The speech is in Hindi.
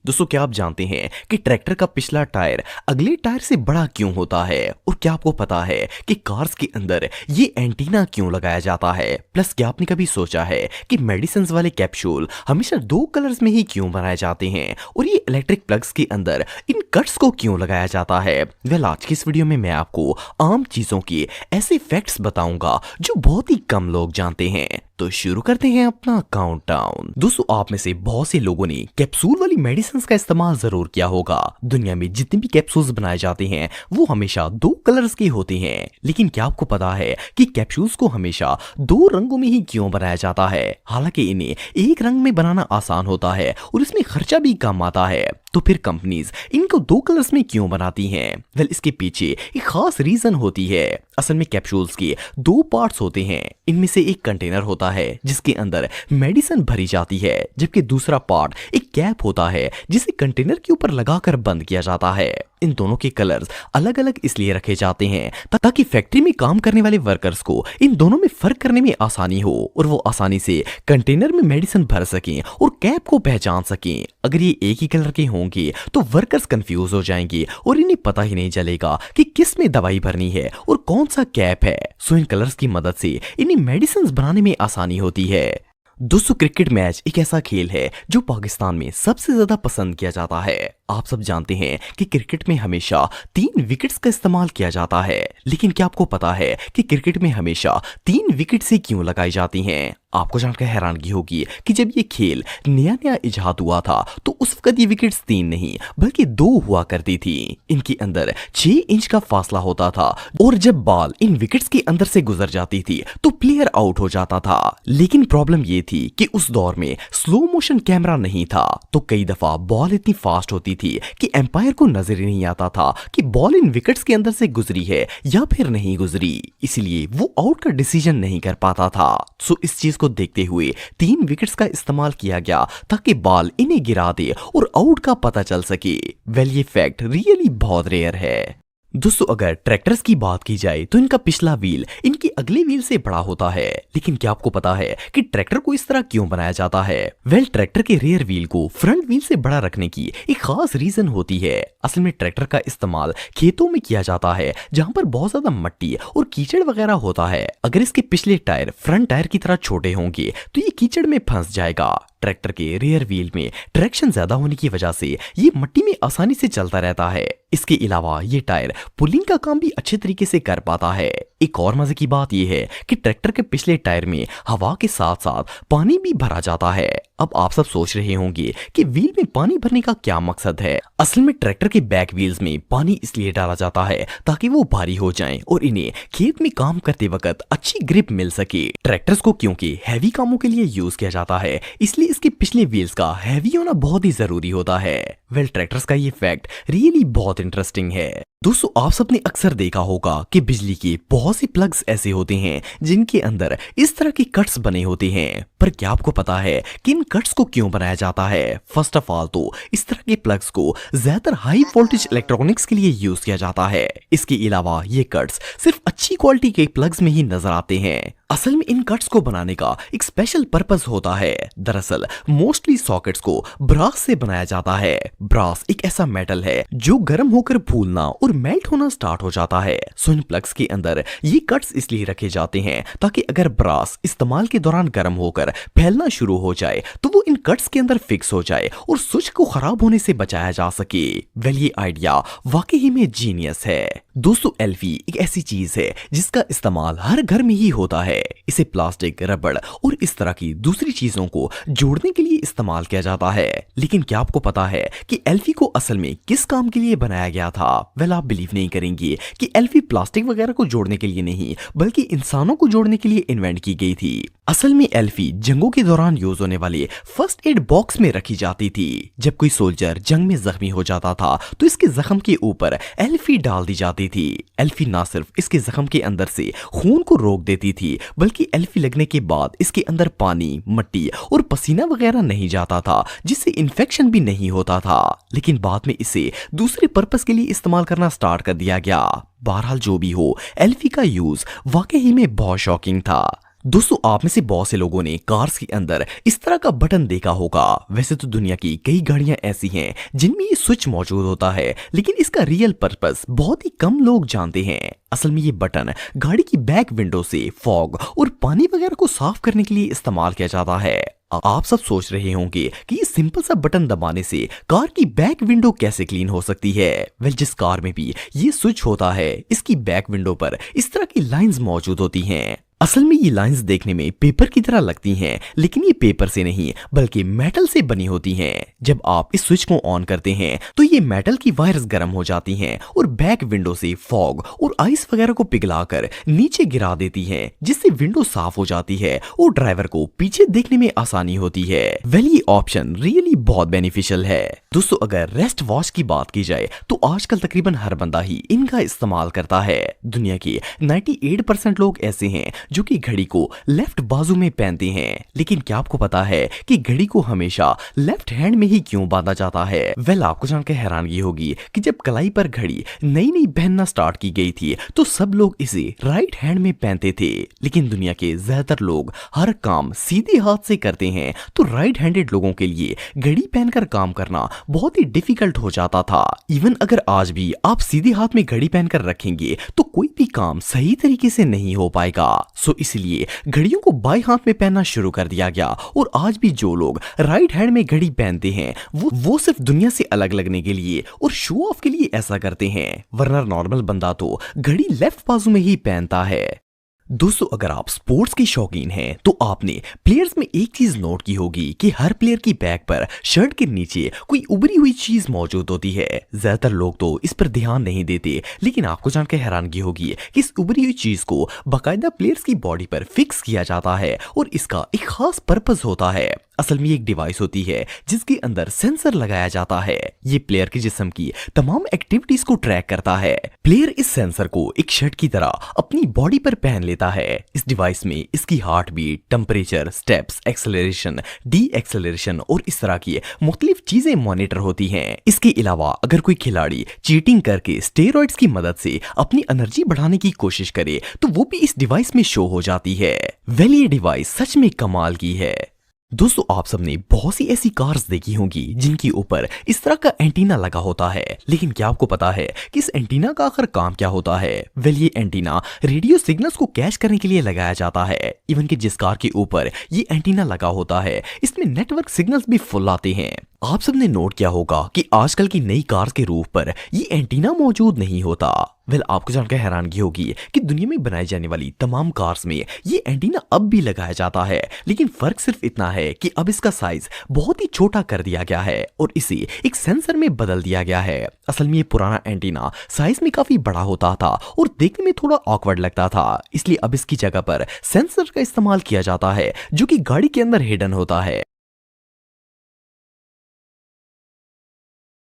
दोस्तों, क्या आप जानते हैं कि ट्रैक्टर का पिछला टायर अगले टायर से बड़ा क्यों होता है? और क्या आपको पता है कि कार्स के अंदर ये एंटीना क्यों लगाया जाता है? प्लस क्या आपने कभी सोचा है कि मेडिसिन वाले कैप्सूल हमेशा दो कलर्स में ही क्यों बनाए जाते हैं? और ये इलेक्ट्रिक प्लग्स के अंदर इन कट्स को क्यों लगाया जाता है? वेल, आज की इस वीडियो में मैं आपको आम चीजों के ऐसे फैक्ट्स बताऊंगा जो बहुत ही कम लोग जानते हैं। तो शुरू करते हैं अपना काउंटडाउन। दोस्तों, आप में से बहुत से लोगों ने कैप्सूल वाली मेडिसिन का इस्तेमाल जरूर किया होगा। दुनिया में जितने भी कैप्सूल्स बनाए जाते हैं वो हमेशा दो कलर्स के होते हैं। लेकिन क्या आपको पता है कि कैप्सूल्स को हमेशा दो रंगों में ही क्यों बनाया जाता है? हालांकि इन्हें एक रंग में बनाना आसान होता है और इसमें खर्चा भी कम आता है, तो फिर कंपनीज इनको दो कलर्स में क्यों बनाती हैं? वेल, इसके पीछे एक खास रीजन होती है। असल में कैप्सूल्स के दो पार्ट्स होते हैं। इनमें से एक कंटेनर होता है जिसके अंदर मेडिसिन भरी जाती है, जबकि दूसरा पार्ट एक कैप होता है जिसे कंटेनर के ऊपर लगाकर बंद किया जाता है। इन दोनों के कलर्स अलग अलग इसलिए रखे जाते हैं ताकि फैक्ट्री में काम करने वाले वर्कर्स को इन दोनों में फर्क करने में आसानी हो और वो आसानी से कंटेनर में मेडिसिन भर सकें और कैप को पहचान सकें। अगर ये एक ही कलर के होंगे तो वर्कर्स कंफ्यूज हो जाएंगे और इन्हें पता ही नहीं चलेगा कि किस में दवाई भरनी है और कौन सा कैप है। सो इन कलर्स की मदद से इन्हें मेडिसिन बनाने में आसानी होती है। दोस्तों, क्रिकेट मैच एक ऐसा खेल है जो पाकिस्तान में सबसे ज्यादा पसंद किया जाता है। आप सब जानते हैं कि क्रिकेट में हमेशा 3 विकेट्स का इस्तेमाल किया जाता है। लेकिन क्या आपको पता है कि क्रिकेट में हमेशा 3 विकेट से क्यों लगाई जाती हैं? आपको जानकर हैरानगी होगी कि जब ये खेल नया नया इजाद हुआ था तो उस वक्त ये विकेट्स 3 नहीं बल्कि 2 हुआ करती थी। इनके अंदर 6 इंच का फासला होता था और जब बॉल इन विकेट्स के अंदर से गुजर जाती थी तो प्लेयर आउट हो जाता था। लेकिन प्रॉब्लम ये थी कि उस दौर में स्लो मोशन कैमरा नहीं था, तो कई दफा बॉल इतनी फास्ट होती थी कि एम्पायर को नजर ही नहीं आता था कि बॉल इन विकेट्स के अंदर से गुजरी है या फिर नहीं गुजरी। इसलिए वो आउट का डिसीजन नहीं कर पाता था। सो इस चीज को देखते हुए 3 विकेट्स का इस्तेमाल किया गया ताकि बॉल इन्हें गिरा दे और आउट का पता चल सके। वेल, ये फैक्ट रियली बहुत रेयर है। दोस्तों, अगर ट्रैक्टर्स की बात की जाए तो इनका पिछला व्हील इनकी अगले व्हील से बड़ा होता है। लेकिन क्या आपको पता है कि ट्रैक्टर को इस तरह क्यों बनाया जाता है? वेल, ट्रैक्टर के रियर व्हील को फ्रंट व्हील से बड़ा रखने की एक खास रीजन होती है। असल में ट्रैक्टर का इस्तेमाल खेतों में किया जाता है जहां पर बहुत ज्यादा मिट्टी और कीचड़ वगैरह होता है। अगर इसके पिछले टायर फ्रंट टायर की तरह छोटे होंगे तो ये कीचड़ में फंस जाएगा। ट्रैक्टर के रियर व्हील में ट्रैक्शन ज्यादा होने की वजह से ये मिट्टी में आसानी से चलता रहता है। इसके अलावा ये टायर पुलिंग का काम भी अच्छे तरीके से कर पाता है। एक और मजे की बात यह है कि ट्रैक्टर के पिछले टायर में हवा के साथ साथ पानी भी भरा जाता है। अब आप सब सोच रहे होंगे कि व्हील में पानी भरने का क्या मकसद है? असल में ट्रैक्टर के बैक व्हील्स में पानी इसलिए डाला जाता है ताकि वो भारी हो जाएं और इन्हें खेत में काम करते वक्त अच्छी ग्रिप मिल सके। ट्रैक्टर्स को क्योंकि हैवी कामों के लिए यूज किया जाता है इसलिए इसके पिछले व्हील्स का हैवी होना बहुत ही जरूरी होता है। वेल, ट्रैक्टर्स का ये फैक्ट रियली बहुत इंटरेस्टिंग है। दोस्तों, आप सबने अक्सर देखा होगा कि बिजली के बहुत से प्लग्स ऐसे होते हैं जिनके अंदर इस तरह के कट्स बने होते हैं। पर क्या आपको पता है कि इन कट्स को क्यों बनाया जाता है? फर्स्ट ऑफ ऑल तो इस तरह के प्लग्स को ज्यादातर हाई वोल्टेज इलेक्ट्रॉनिक्स के लिए यूज किया जाता है। इसके अलावा ये कट्स सिर्फ अच्छी क्वालिटी के प्लग्स में ही नजर आते हैं। असल में इन कट्स को बनाने का एक स्पेशल पर्पस होता है। दरअसल मोस्टली सॉकेट्स को ब्रास से बनाया जाता है। ब्रास एक ऐसा मेटल है जो गर्म होकर फूलना और मेल्ट होना स्टार्ट हो जाता है। सो इन प्लग्स के अंदर ये कट्स इसलिए रखे जाते हैं ताकि अगर ब्रास इस्तेमाल के दौरान गर्म होकर फैलना शुरू हो जाए तो वो इन कट्स के अंदर फिक्स हो जाए और स्विच को खराब होने से बचाया जा सके। वेल, ये आइडिया वाकई में जीनियस है। दोस्तों, एल्फी एक ऐसी चीज है जिसका इस्तेमाल हर घर में ही होता है। इसे प्लास्टिक, रबड़ और इस तरह की दूसरी चीजों को जोड़ने के लिए इस्तेमाल किया जाता है। लेकिन क्या आपको पता है कि एल्फी को असल में किस काम के लिए बनाया गया था? वेल, आप बिलीव नहीं करेंगे कि एल्फी प्लास्टिक वगैरह को जोड़ने के लिए नहीं बल्कि इंसानों को जोड़ने के लिए इन्वेंट की गई थी। असल में एल्फी जंगों के दौरान यूज होने वाले फर्स्ट एड बॉक्स में रखी जाती थी। जब कोई सोल्जर जंग में जख्मी हो जाता था तो इसके जख्म के ऊपर एल्फी डाल दी जाती थी। एल्फी ना सिर्फ इसके जख्म के अंदर से खून को रोक देती थी बल्कि एल्फी लगने के बाद इसके अंदर पानी, मिट्टी और पसीना वगैरह नहीं जाता था, जिससे इन्फेक्शन भी नहीं होता था। लेकिन बाद में इसे दूसरे पर्पस के लिए इस्तेमाल करना स्टार्ट कर दिया गया। बहरहाल जो भी हो, एल्फी का यूज वाकई में बहुत शॉकिंग था। दोस्तों आप में से बहुत से लोगों ने कार्स के अंदर इस तरह का बटन देखा होगा। वैसे तो दुनिया की कई गाड़ियां ऐसी हैं जिनमें ये स्विच मौजूद होता है, लेकिन इसका रियल पर्पस बहुत ही कम लोग जानते हैं। असल में ये बटन गाड़ी की बैक विंडो से फॉग और पानी वगैरह को साफ करने के लिए इस्तेमाल किया जाता है। आप सब सोच रहे होंगे कि ये सिंपल सा बटन दबाने से कार की बैक विंडो कैसे क्लीन हो सकती है। वेल, जिस कार में भी ये स्विच होता है, इसकी बैक विंडो पर इस तरह की लाइंस मौजूद होती हैं। असल में ये लाइंस देखने में पेपर की तरह लगती हैं, लेकिन ये पेपर से नहीं बल्कि मेटल से बनी होती हैं। जब आप इस स्विच को ऑन करते हैं तो ये मेटल की वायर्स गर्म हो जाती हैं और बैक विंडो से फॉग और आइस वगैरह को पिघलाकर नीचे गिरा देती हैं, जिससे विंडो साफ हो जाती है और ड्राइवर को पीछे देखने में आसानी होती है। वेल, ये ऑप्शन रियली बहुत बेनिफिशियल है। दोस्तों अगर रेस्ट वॉच की बात की जाए तो आजकल तकरीबन हर बंदा ही इनका इस्तेमाल करता है। दुनिया के 98% लोग ऐसे हैं जो कि घड़ी को लेफ्ट बाजू में पहनते हैं, लेकिन क्या आपको पता है कि घड़ी को हमेशा लेफ्ट हैंड में ही क्यों बांधा जाता है? वेल, आपको जानकर हैरानगी होगी कि जब कलाई पर घड़ी नई नई पहनना स्टार्ट की गई थी तो सब लोग इसे राइट हैंड में पहनते थे, लेकिन दुनिया के ज्यादातर लोग हर काम सीधे हाथ से करते हैं, तो राइट हैंडेड लोगों के लिए घड़ी पहनकर काम करना बहुत ही डिफिकल्ट हो जाता था। इवन अगर आज भी आप सीधे हाथ में घड़ी पहनकर रखेंगे तो कोई भी काम सही तरीके से नहीं हो पाएगा। सो इसलिए घड़ियों को बाएं हाथ में पहनना शुरू कर दिया गया और आज भी जो लोग राइट हैंड में घड़ी पहनते हैं वो सिर्फ दुनिया से अलग लगने के लिए और शो ऑफ के लिए ऐसा करते हैं, वरना नॉर्मल बंदा तो घड़ी लेफ्ट बाजू में ही पहनता है। दोस्तों अगर आप स्पोर्ट्स के शौकीन हैं तो आपने प्लेयर्स में एक चीज नोट की होगी कि हर प्लेयर की बैक पर शर्ट के नीचे कोई उभरी हुई चीज मौजूद होती है। ज्यादातर लोग तो इस पर ध्यान नहीं देते, लेकिन आपको जानकर हैरानगी होगी कि इस उभरी हुई चीज को बाकायदा प्लेयर्स की बॉडी पर फिक्स किया जाता है और इसका एक खास पर्पस होता है। असल में एक डिवाइस होती है जिसके अंदर सेंसर लगाया जाता है। ये प्लेयर के जिस्म की तमाम एक्टिविटीज को ट्रैक करता है। प्लेयर इस सेंसर को एक शर्ट की तरह अपनी बॉडी पर पहन लेता है। इस डिवाइस में इसकी heart beat, temperature, steps, acceleration, deceleration और इस तरह की मुख्तलिफ चीजें मॉनिटर होती हैं। इसके अलावा अगर कोई खिलाड़ी चीटिंग करके स्टेरॉइड्स की मदद से अपनी एनर्जी बढ़ाने की कोशिश करे तो वो भी इस डिवाइस में शो हो जाती है। वेल, ये डिवाइस सच में कमाल की है। दोस्तों आप सबने बहुत सी ऐसी कार्स देखी होंगी जिनके ऊपर इस तरह का एंटीना लगा होता है, लेकिन क्या आपको पता है कि इस एंटीना का आखिर काम क्या होता है? वेल, ये एंटीना रेडियो सिग्नल्स को कैच करने के लिए लगाया जाता है। इवन कि जिस कार के ऊपर ये एंटीना लगा होता है इसमें नेटवर्क सिग्नल्स भी फुल आते हैं। आप सबने नोट किया होगा कि आजकल की नई कार्स के रूफ पर ये एंटीना मौजूद नहीं होता। वेल, आपको जानकर हैरानगी होगी कि दुनिया में बनाई जाने वाली तमाम कार्स में ये एंटीना अब भी लगाया जाता है, लेकिन फर्क सिर्फ इतना है कि अब इसका साइज बहुत ही छोटा कर दिया गया है और इसे एक सेंसर में बदल दिया गया है। असल में ये पुराना एंटीना साइज में काफी बड़ा होता था और देखने में थोड़ा ऑकवर्ड लगता था, इसलिए अब इसकी जगह पर सेंसर का इस्तेमाल किया जाता है जो कि गाड़ी के अंदर हिडन होता है।